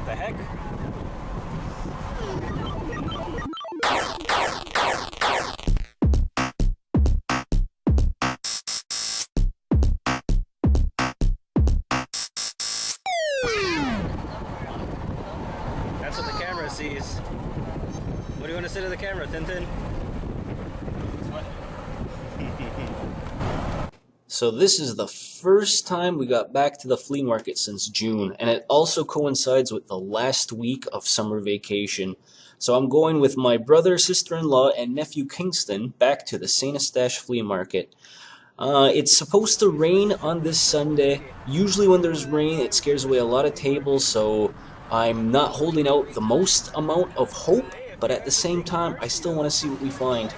the heck? That's what the camera sees. What do you want to say to the camera, Tintin? So this is the first time we got back to the flea market since June, and it also coincides with the last week of summer vacation. So I'm going with my brother, sister-in-law, and nephew Kingston back to the St. Eustache flea market. It's supposed to rain on this Sunday. Usually when there's rain, it scares away a lot of tables, so I'm not holding out the most amount of hope, but at the same time, I still want to see what we find.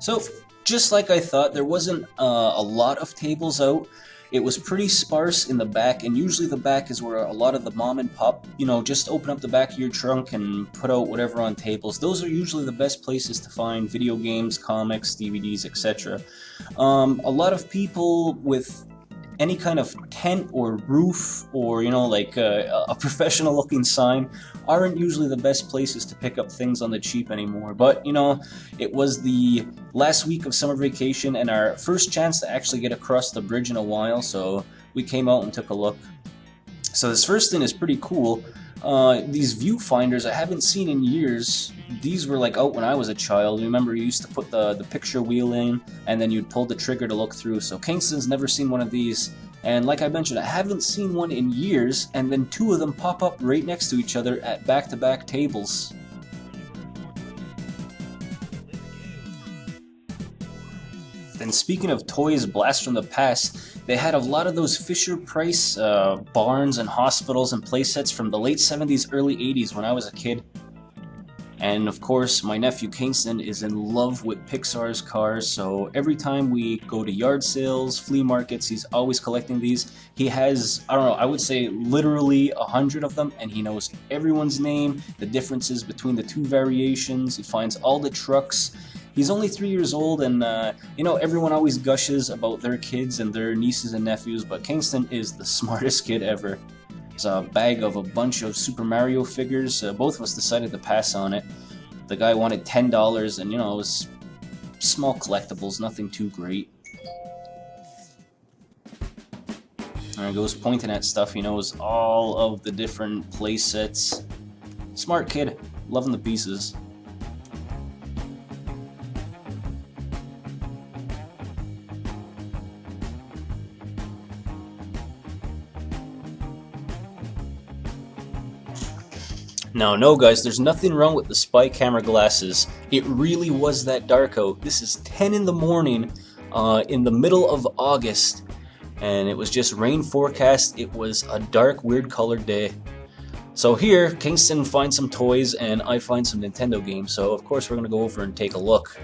So, just like I thought, there wasn't a lot of tables out. It was pretty sparse in the back, and usually the back is where a lot of the mom and pop, just open up the back of your trunk and put out whatever on tables. Those are usually the best places to find video games, comics, DVDs, etc. A lot of people with any kind of tent or roof or, like a professional looking sign aren't usually the best places to pick up things on the cheap anymore. But, it was the last week of summer vacation and our first chance to actually get across the bridge in a while, so we came out and took a look. So this first thing is pretty cool. These viewfinders I haven't seen in years. These were like out when I was a child. Remember, you used to put the picture wheel in and then you'd pull the trigger to look through. So Kingston's never seen one of these, and like I mentioned, I haven't seen one in years, and then two of them pop up right next to each other at back-to-back tables. Then speaking of toys blast from the past, they had a lot of those Fisher-Price barns and hospitals and playsets from the late 70s, early 80s when I was a kid. And of course, my nephew Kingston is in love with Pixar's cars, so every time we go to yard sales, flea markets, he's always collecting these. He has, I don't know, I would say literally 100 of them, and he knows everyone's name, the differences between the two variations, he finds all the trucks. He's only 3 years old, and everyone always gushes about their kids and their nieces and nephews, but Kingston is the smartest kid ever. There's a bag of a bunch of Super Mario figures. Both of us decided to pass on it. The guy wanted $10, and it was small collectibles, nothing too great. There he goes, pointing at stuff. He knows all of the different play sets. Smart kid, loving the pieces. Now, no guys, there's nothing wrong with the spy camera glasses. It really was that dark out. This is 10 in the morning in the middle of August, and it was just rain forecast. It was a dark, weird colored day. So here, Kingston finds some toys and I find some Nintendo games, so of course we're going to go over and take a look.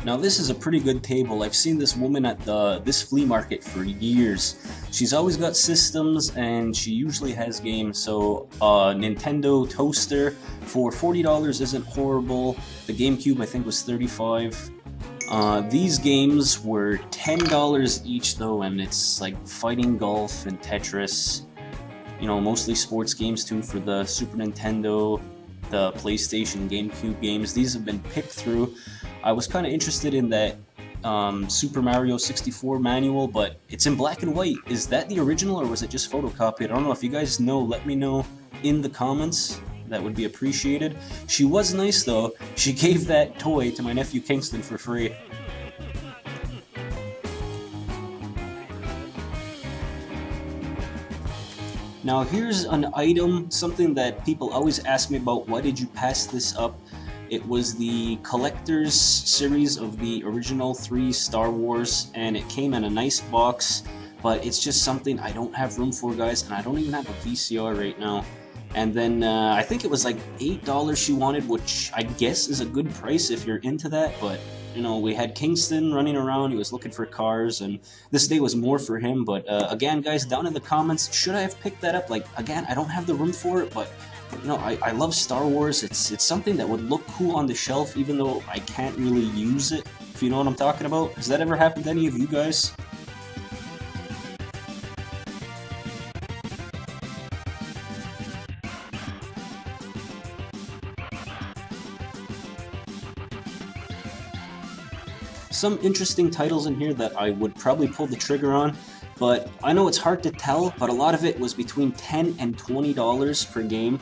Now this is a pretty good table. I've seen this woman at this flea market for years. She's always got systems and she usually has games. So Nintendo toaster for $40 isn't horrible. The GameCube I think was $35. These games were $10 each though, and it's like fighting golf and Tetris. Mostly sports games too for the Super Nintendo, the PlayStation, GameCube games. These have been picked through. I was kind of interested in that Super Mario 64 manual, but it's in black and white. Is that the original or was it just photocopied? I don't know. If you guys know, let me know in the comments. That would be appreciated. She was nice though. She gave that toy to my nephew Kingston for free. Now here's an item, something that people always ask me about. Why did you pass this up? It was the collector's series of the original 3 Star Wars, and it came in a nice box, but it's just something I don't have room for, guys, and I don't even have a VCR right now. And then I think it was like $8 she wanted, which I guess is a good price if you're into that. But you know, we had Kingston running around. He was looking for cars, and this day was more for him. But again, guys, down in the comments, should I have picked that up? Like, again, I don't have the room for it, but you know, I love Star Wars. It's something that would look cool on the shelf, even though I can't really use it. If you know what I'm talking about. Has that ever happened to any of you guys? Some interesting titles in here that I would probably pull the trigger on, but I know it's hard to tell, but a lot of it was between $10 and $20 per game.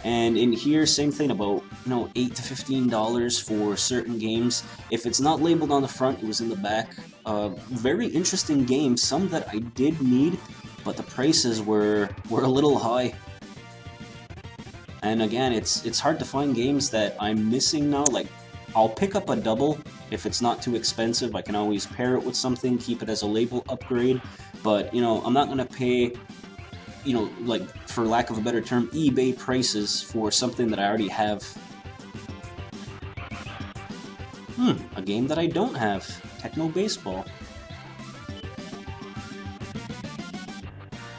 And in here, same thing, about $8 to $15 for certain games. If it's not labeled on the front, it was in the back. Very interesting games, some that I did need, but the prices were a little high. And again, it's hard to find games that I'm missing now. Like, I'll pick up a double if it's not too expensive. I can always pair it with something, keep it as a label upgrade. But I'm not gonna pay, like, for lack of a better term, eBay prices for something that I already have. A game that I don't have. Techno Baseball.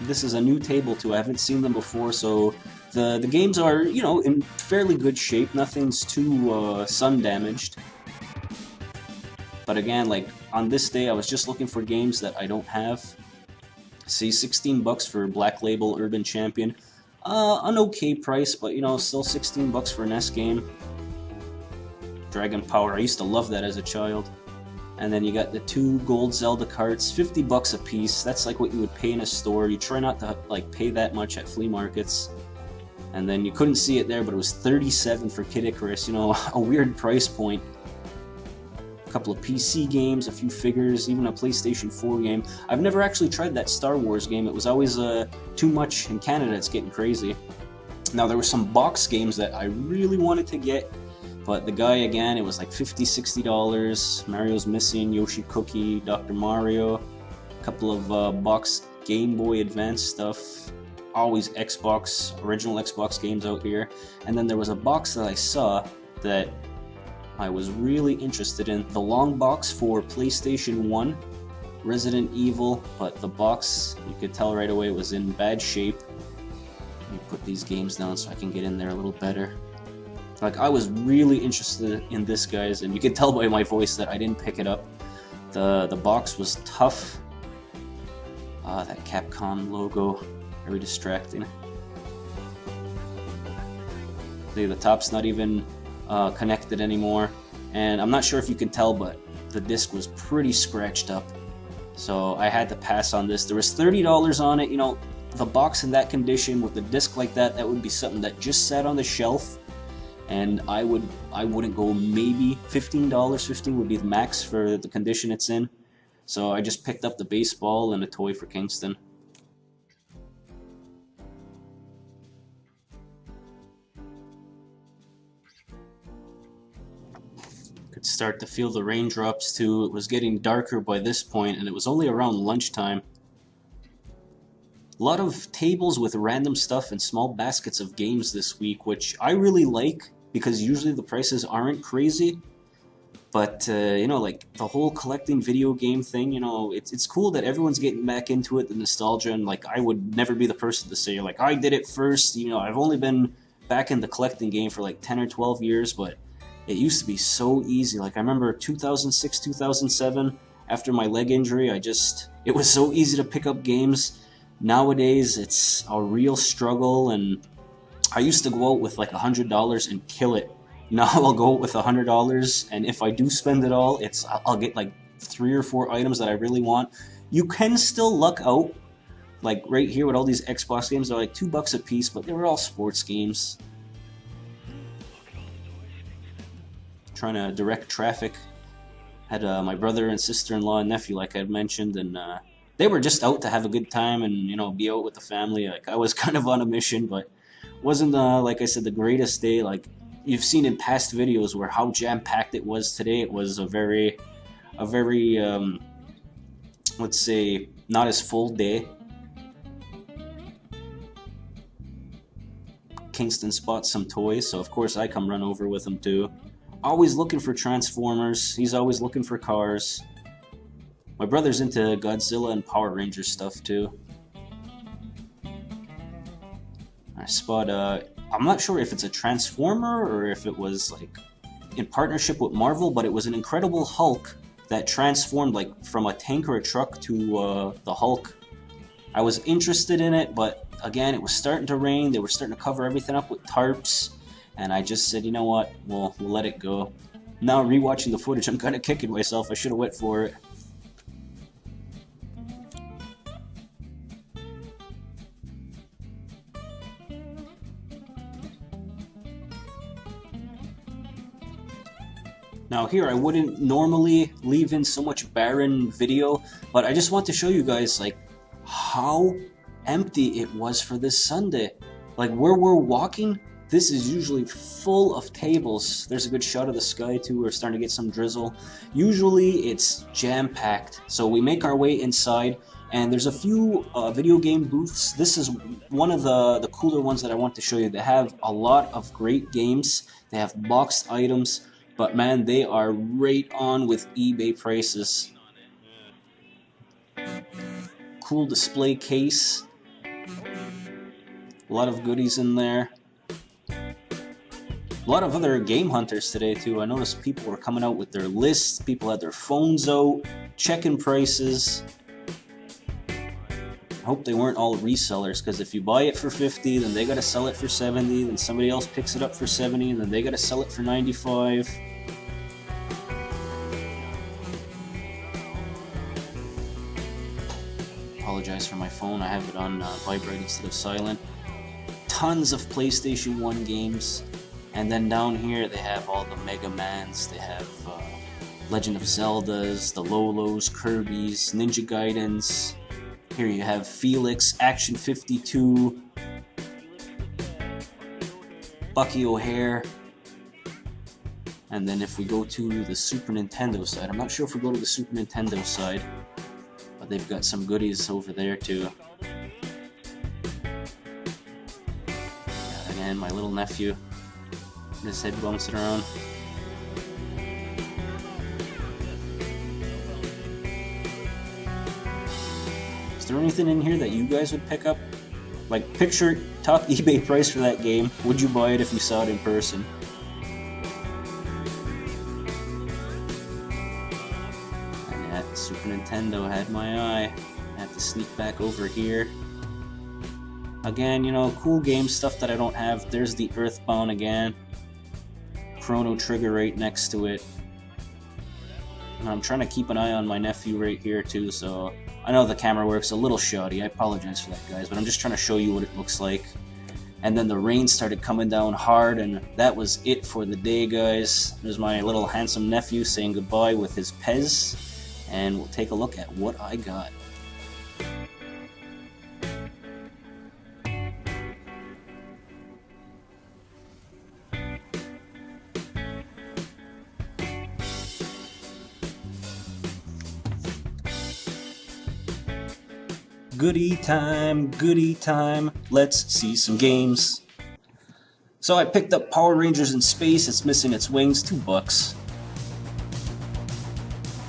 This is a new table too. I haven't seen them before, so the games are, in fairly good shape. Nothing's too sun damaged. But again, like, on this day, I was just looking for games that I don't have. See, $16 for Black Label Urban Champion. An okay price, but still $16 for an S game. Dragon Power, I used to love that as a child. And then you got the 2 gold Zelda carts, $50 a piece. That's like what you would pay in a store. You try not to like pay that much at flea markets. And then you couldn't see it there, but it was $37 for Kid Icarus. A weird price point. A couple of PC games, a few figures, even a PlayStation 4 game. I've never actually tried that Star Wars game. It was always too much in Canada. It's getting crazy. Now, there were some box games that I really wanted to get, but the guy, again, it was like $50, $60. Mario's Missing, Yoshi Cookie, Dr. Mario, a couple of box Game Boy Advance stuff. Always original Xbox games out here. And then there was a box that I saw that I was really interested in. The long box for PlayStation 1, Resident Evil, but the box, you could tell right away, was in bad shape. Let me put these games down so I can get in there a little better. Like, I was really interested in this, guys, and you could tell by my voice that I didn't pick it up. The box was tough. That Capcom logo, very distracting. See, the top's not even connected anymore, and I'm not sure if you can tell, but the disc was pretty scratched up, so I had to pass on this. There was $30 on it. The box in that condition with the disc like that would be something that just sat on the shelf, and I wouldn't go maybe $15. $15 would be the max for the condition it's in. So I just picked up the baseball and a toy for Kingston. Could start to feel the raindrops too. It was getting darker by this point, and it was only around lunchtime. A lot of tables with random stuff and small baskets of games this week, which I really like because usually the prices aren't crazy. But like the whole collecting video game thing, it's cool that everyone's getting back into it, the nostalgia, and like I would never be the person to say like I did it first. I've only been back in the collecting game for like 10 or 12 years, but it used to be so easy. Like, I remember 2006, 2007, after my leg injury, it was so easy to pick up games. Nowadays, it's a real struggle, and I used to go out with like $100 and kill it. Now I'll go out with $100, and if I do spend it all, I'll get like 3 or 4 items that I really want. You can still luck out. Like right here with all these Xbox games, they're like $2 a piece, but they were all sports games. Trying to direct traffic. Had my brother and sister-in-law and nephew, like I had mentioned, and they were just out to have a good time and be out with the family. Like, I was kind of on a mission, but wasn't like I said, the greatest day. Like you've seen in past videos where how jam-packed it was today. It was a very let's say not as full day. Kingston spots some toys, so of course I come run over with him too. Always looking for Transformers, he's always looking for cars. My brother's into Godzilla and Power Rangers stuff too. I spot I'm not sure if it's a Transformer or if it was like in partnership with Marvel, but it was an Incredible Hulk that transformed like from a tank or a truck to the Hulk. I was interested in it, but again, it was starting to rain. They were starting to cover everything up with tarps, and I just said, you know what, we'll let it go. Now rewatching the footage, I'm kind of kicking myself. I should have went for it. Now here, I wouldn't normally leave in so much barren video, but I just want to show you guys like how empty it was for this Sunday. Like where we're walking, this is usually full of tables. There's a good shot of the sky too. We're starting to get some drizzle. Usually it's jam-packed. So we make our way inside, and there's a few video game booths. This is one of the cooler ones that I want to show you. They have a lot of great games. They have boxed items. But man, they are right on with eBay prices. Cool display case. A lot of goodies in there. A lot of other game hunters today too. I noticed people were coming out with their lists. People had their phones out, checking prices. I hope they weren't all resellers, because if you buy it for 50, then they gotta sell it for 70, then somebody else picks it up for 70, and then they gotta sell it for 95. Apologize for my phone, I have it on vibrate instead of silent. Tons of PlayStation 1 games, and then down here they have all the Mega Mans, they have Legend of Zeldas, the Lolos, Kirby's, Ninja Gaidens. Here you have Felix, Action 52, Bucky O'Hare. And then if we go to the Super Nintendo side, I'm not sure if we go to the Super Nintendo side, but they've got some goodies over there too. Again, my little nephew, his head bouncing around. Is there anything in here that you guys would pick up? Like, picture top eBay price for that game. Would you buy it if you saw it in person? And yeah, Super Nintendo had my eye. I have to sneak back over here. Again, you know, cool game stuff that I don't have. There's the Earthbound again. Chrono Trigger right next to it. And I'm trying to keep an eye on my nephew right here too, so I know the camera works a little shoddy. I apologize for that, guys, but I'm just trying to show you what it looks like. And then the rain started coming down hard, and that was it for the day, guys. There's my little handsome nephew saying goodbye with his Pez, and we'll take a look at what I got. Goody time, let's see some games. So I picked up Power Rangers in Space, it's missing its wings, $2.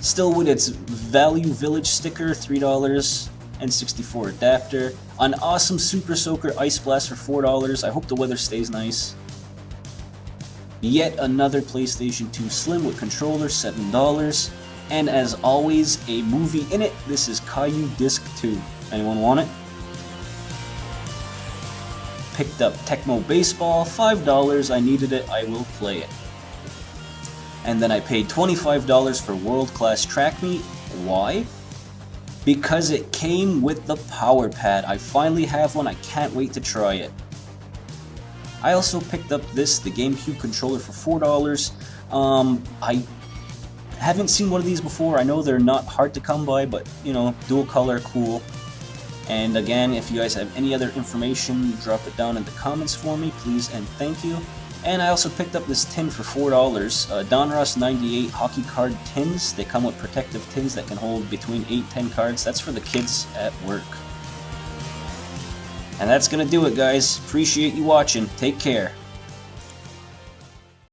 Still with its Value Village sticker, $3, adapter. An awesome Super Soaker Ice Blast for $4, I hope the weather stays nice. Yet another PlayStation 2 Slim with controller, $7. And as always, a movie in it. This is Caillou Disc 2. Anyone want it? Picked up Tecmo Baseball, $5. I needed it, I will play it. And then I paid $25 for World Class Track Meet. Why? Because it came with the Power Pad. I finally have one, I can't wait to try it. I also picked up the GameCube controller for $4. I haven't seen one of these before. I know they're not hard to come by, but you know, dual color, cool. And again, if you guys have any other information, drop it down in the comments for me, please and thank you. And I also picked up this tin for $4. Donruss 98 hockey card tins. They come with protective tins that can hold between 8 and 10 cards. That's for the kids at work. And that's going to do it, guys. Appreciate you watching. Take care.